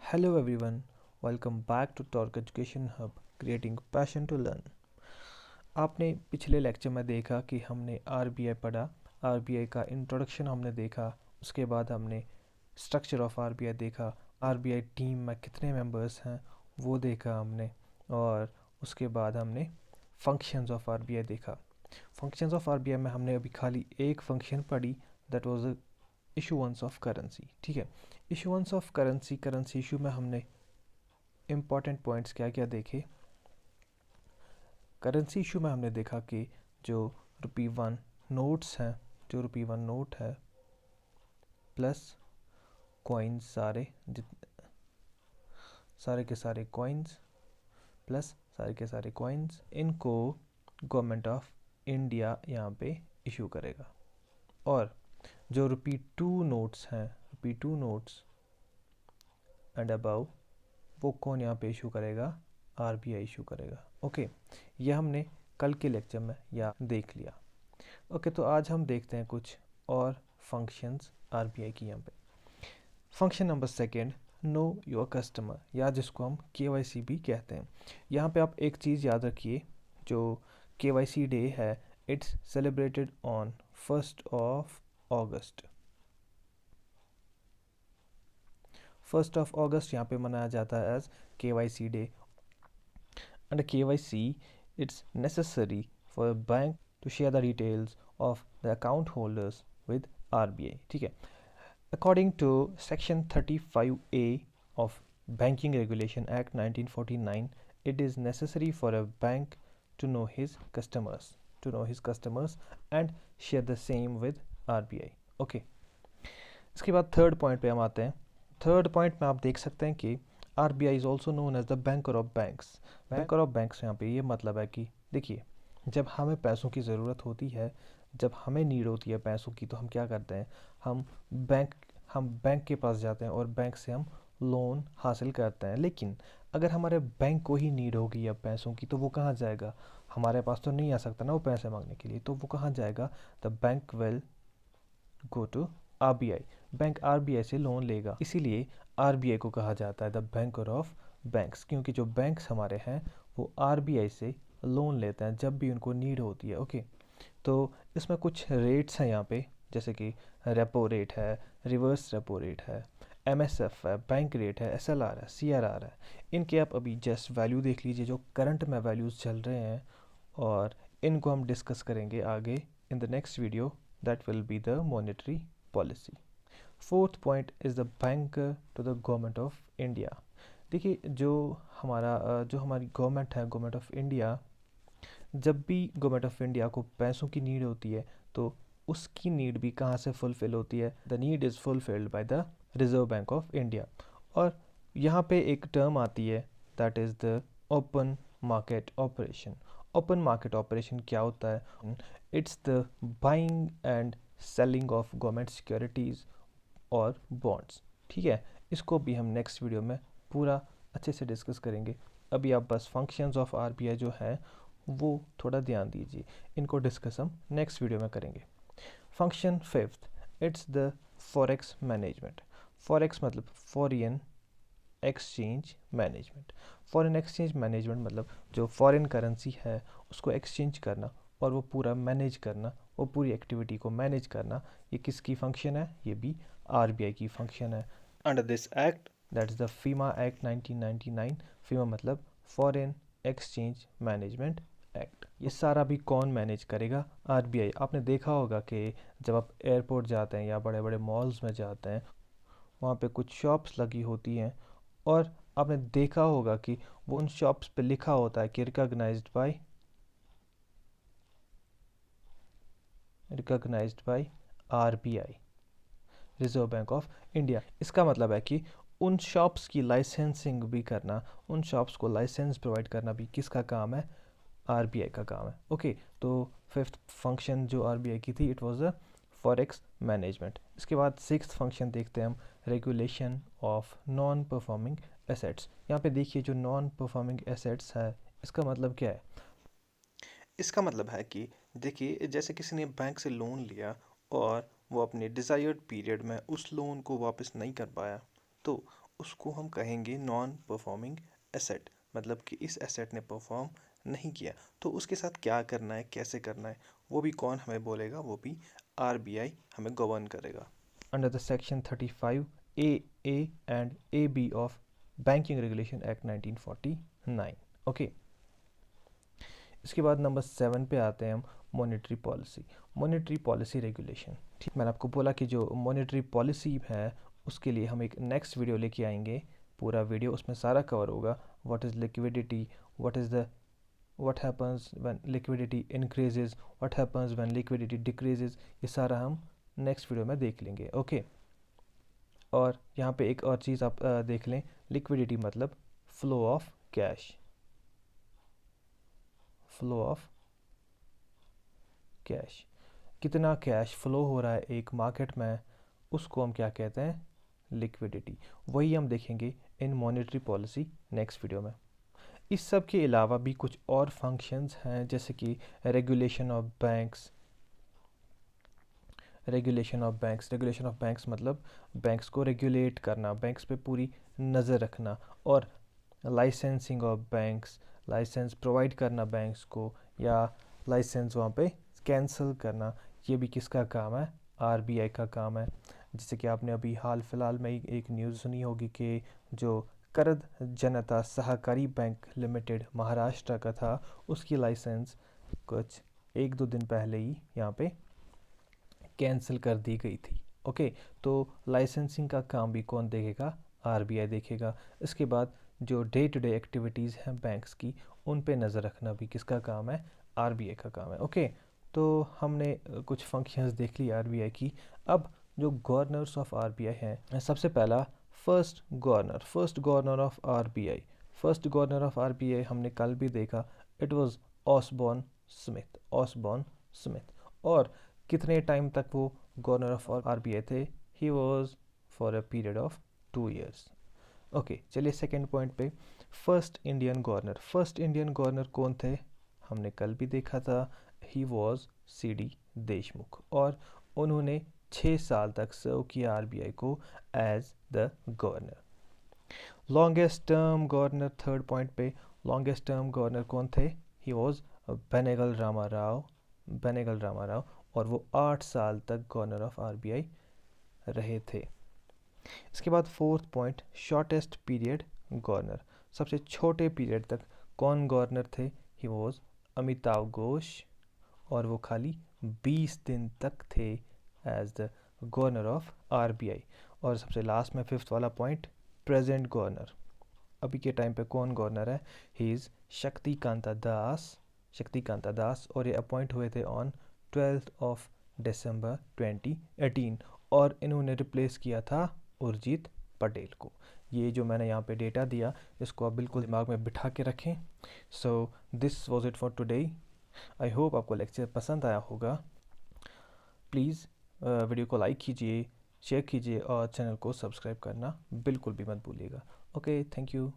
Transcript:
Hello everyone, welcome back to Torque Education Hub, creating passion to learn. आपने पिछले lecture में देखा कि हमने आरबीआई पढ़ा, आरबीआई का इंट्रोडक्शन हमने देखा, उसके बाद हमने स्ट्रक्चर ऑफ आरबीआई देखा, आरबीआई टीम में कितने मेंबर्स हैं वो देखा हमने, और उसके बाद हमने फंक्शंस ऑफ आरबीआई देखा। फंक्शंस ऑफ आरबीआई में हमने अभी खाली एक फंक्शन पढ़ी, दैट वाज इशूअंस ऑफ करेंसी। ठीक है, इशूअंस ऑफ करेंसी इशू में हमने इम्पॉर्टेंट पॉइंट्स क्या क्या देखे। करेंसी इशू में हमने देखा कि जो ₹1 नोट्स हैं, जो ₹1 नोट है प्लस कॉइन्स सारे के सारे कॉइन्स प्लस सारे के सारे कॉइन्स, इनको गवर्नमेंट ऑफ इंडिया यहाँ पे इशू करेगा। और जो ₹2 नोट्स हैं, ₹2 नोट्स एंड अबव, वो कौन यहाँ पे इशू करेगा? आरबीआई इशू करेगा। ओके, ये हमने कल के लेक्चर में या देख लिया। ओके, तो आज हम देखते हैं कुछ और फंक्शंस आरबीआई की। यहाँ पे function number second, know your customer, या जिसको हम केवाईसी भी कहते हैं। यहाँ पे आप एक चीज़ याद रखिए, जो केवाईसी डे है, it's celebrated on 1st of August। 1st of August यहाँ पे मनाया जाता है as KYC day. Under KYC, it's necessary for a bank to share the details of the account holders with RBI. ठीक है, according to section 35A of Banking Regulation Act 1949, it is necessary for a bank to know his customers and share the same with RBI. Okay, इसके बाद third point पे हम आते हैं। Third point में आप देख सकते हैं कि RBI is also known as the banker of banks. Banker of banks यहाँ पे ये मतलब है कि देखिए, जब हमें पैसों की ज़रूरत होती है, जब हमें नीड होती है पैसों की, तो हम क्या करते हैं? हम बैंक के पास जाते हैं और बैंक से हम लोन हासिल करते हैं। लेकिन अगर हमारे बैंक को ही नीड होगी अब पैसों की, तो वो कहाँ जाएगा? हमारे पास तो नहीं आ सकता ना वो पैसे मांगने के लिए, तो वो कहाँ जाएगा? The bank will go to RBI. Bank RBI से लोन लेगा, इसीलिए आरबीआई को कहा जाता है द बैंकर ऑफ बैंक्स, क्योंकि जो बैंक्स हमारे हैं वो आरबीआई से लोन लेते हैं जब भी उनको नीड होती है। ओके, तो इसमें कुछ रेट्स हैं यहाँ पे, जैसे कि रेपो रेट है, रिवर्स रेपो रेट है, एमएसएफ है, बैंक रेट है, एसएलआर है, सीआरआर है। इनके आप अभी जस्ट वैल्यू देख लीजिए, जो करंट में वैल्यूज़ चल रहे हैं, और इनको हम डिस्कस करेंगे आगे in the next video, that will be the monetary policy. Fourth point is the banker to the government of India. देखिए, जो हमारी गवर्नमेंट है, गवर्नमेंट ऑफ इंडिया, जब भी गवर्नमेंट ऑफ इंडिया को पैसों की नीड होती है, तो उसकी नीड भी कहाँ से फुलफ़िल होती है? The need is fulfilled by the reserve bank of India. और यहाँ पे एक टर्म आती है, that is the open market operation. Open market operation क्या होता है? It's the buying and selling of government securities और बॉन्ड्स। ठीक है, इसको भी हम नेक्स्ट वीडियो में पूरा अच्छे से डिस्कस करेंगे। अभी आप बस फंक्शंस ऑफ आरबीआई जो है वो थोड़ा ध्यान दीजिए, इनको डिस्कस हम नेक्स्ट वीडियो में करेंगे। Function fifth, it's the forex management. Forex मतलब foreign exchange management. Foreign exchange management मतलब जो फॉरेन करेंसी है उसको एक्सचेंज करना और वो पूरा मैनेज करना, वो पूरी एक्टिविटी को मैनेज करना, ये किसकी फंक्शन है? ये भी आरबीआई की फंक्शन है। Under this act, that is the FEMA act 1999। FEMA मतलब फॉरेन एक्सचेंज मैनेजमेंट एक्ट। ये सारा भी कौन मैनेज करेगा? आरबीआई। आपने देखा होगा कि जब आप एयरपोर्ट जाते हैं या बड़े बड़े मॉल्स में जाते हैं, वहाँ पे कुछ शॉप्स लगी होती हैं, और आपने देखा होगा कि वो उन शॉप्स पे लिखा होता है कि recognised by RBI, reserve bank of India. इसका मतलब है कि उन शॉप्स की लाइसेंसिंग भी करना, उन शॉप्स को लाइसेंस प्रोवाइड करना भी किसका काम है? आरबीआई का काम है। ओके, तो फिफ्थ फंक्शन जो आरबीआई की थी, it was the forex management. इसके बाद सिक्स्थ फंक्शन देखते हैं हम, regulation of non performing assets. यहाँ पे देखिए, जो नॉन परफॉर्मिंग एसेट्स है, इसका मतलब क्या है? इसका मतलब है कि देखिए, जैसे किसी ने बैंक से लोन लिया और वो अपने डिज़ायर्ड पीरियड में उस लोन को वापस नहीं कर पाया, तो उसको हम कहेंगे नॉन परफॉर्मिंग एसेट, मतलब कि इस एसेट ने परफॉर्म नहीं किया, तो उसके साथ क्या करना है, कैसे करना है, वो भी कौन हमें बोलेगा, वो भी RBI हमें गवर्न करेगा under the section 35A and AB of banking regulation act 1949। Okay, इसके बाद नंबर 7 पे आते हैं हम, monetary policy. Monetary policy regulation, ठीक, मैंने आपको बोला कि जो मॉनेटरी पॉलिसी है उसके लिए हम एक नेक्स्ट वीडियो लेके आएंगे, पूरा वीडियो उसमें सारा कवर होगा, what is liquidity, what is the what happens when liquidity increases, what happens when liquidity decreases, ये सारा हम नेक्स्ट वीडियो में देख लेंगे। ओके, और यहाँ पे एक और चीज़ आप देख लें, लिक्विडिटी मतलब flow of cash, flow of cash, कितना कैश फ्लो हो रहा है एक मार्केट में, उसको हम क्या कहते हैं, लिक्विडिटी। वही हम देखेंगे इन मॉनेटरी पॉलिसी नेक्स्ट वीडियो में। इस सब के अलावा भी कुछ और फंक्शंस हैं, जैसे कि regulation of banks. Regulation of banks, regulation of banks मतलब बैंक्स को रेगुलेट करना, बैंक्स पे पूरी नज़र रखना, और licensing of banks, licence provide करना बैंक्स को, या लाइसेंस वहाँ पे कैंसिल करना, ये भी किसका काम है, RBI का काम है। जैसे कि आपने अभी हाल फिलहाल में ही एक न्यूज़ सुनी होगी कि जो करद जनता सहकारी बैंक लिमिटेड महाराष्ट्र का था, उसकी लाइसेंस कुछ 1-2 दिन पहले ही यहाँ पे कैंसिल कर दी गई थी। ओके, तो लाइसेंसिंग का काम भी कौन देखेगा, RBI देखेगा। इसके बाद जो डे टू डे एक्टिविटीज़ हैं बैंक्स की, उन पे नज़र रखना भी किसका काम है, RBI का काम है। ओके, तो हमने कुछ फंक्शंस देख ली RBI की। अब जो गवर्नर्स ऑफ RBI हैं, सबसे पहला first governor of RBI, first governor of RBI हमने कल भी देखा, it was Osborne Smith, Osborne Smith. और कितने टाइम तक वो गवर्नर ऑफ RBI थे, he was for a period of 2 years। Okay, चलिए सेकेंड पॉइंट पे, first Indian governor, first Indian governor कौन थे, हमने कल भी देखा था, ही वॉज CD देशमुख, और उन्होंने 6 साल तक सर्व किया RBI को as the governor. Longest term governor, third point पे, लॉन्गेस्ट टर्म गवर्नर कौन थे, ही वॉज बेनेगल रामाराव, बेनेगल रामाराव, और वो 8 साल तक गवर्नर ऑफ RBI रहे थे। इसके बाद fourth point, shortest period governor, सबसे छोटे पीरियड तक कौन गवर्नर थे, ही वॉज अमिताव घोष, और वो खाली 20 दिन तक थे as the governor of RBI। और सबसे लास्ट में फिफ्थ वाला पॉइंट, प्रेजेंट गवर्नर, अभी के टाइम पे कौन गवर्नर है, ही इज़ शक्तिकांता दास, शक्तिकांता दास, और ये अपॉइंट हुए थे ऑन 12th of December 2018, और इन्होंने रिप्लेस किया था उर्जित पटेल को। ये जो मैंने यहाँ पे डेटा दिया, इसको आप बिल्कुल दिमाग में बिठा के रखें। So this was it for today. I hope आपको लेक्चर पसंद आया होगा। प्लीज़ वीडियो को लाइक कीजिए, शेयर कीजिए, और चैनल को सब्सक्राइब करना बिल्कुल भी मत भूलिएगा। Okay, thank you.